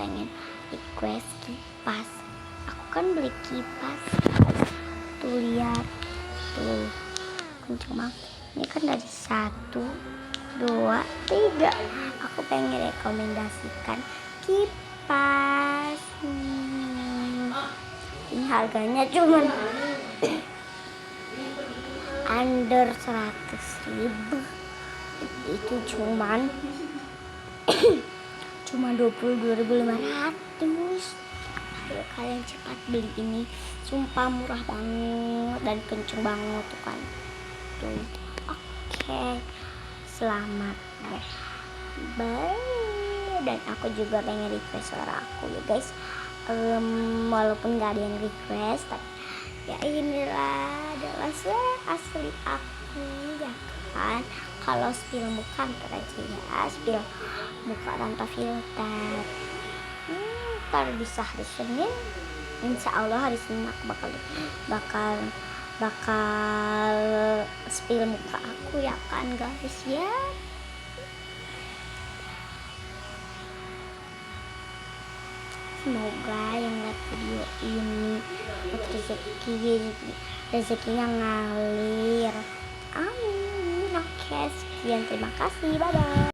pengen request kipas. Aku kan beli kipas. Tuh lihat, tuh kenceng banget. Ini kan dari 1, 2, 3. Aku pengen rekomendasikan kipas. Ini harganya cuman under 100.000. Itu cuman 22.500. Ayo kalian cepat beli ini, sumpah murah banget dan kenceng banget tuh kan. Tuh. Oke. Selamat bye. Dan aku juga pengen request suara aku ya guys. Walaupun gak ada yang request, tapi ya inilah adalah suara asli aku ya kan. Kalau spill muka ntar aja ya, spill muka tanpa filter. Ntar bisa hari Senin, insya Allah hari Senin aku bakal spill muka aku ya kan guys ya. Semoga yang lihat video ini rezekinya ngalir. Amin. Oke, sekian, terima kasih, bye bye.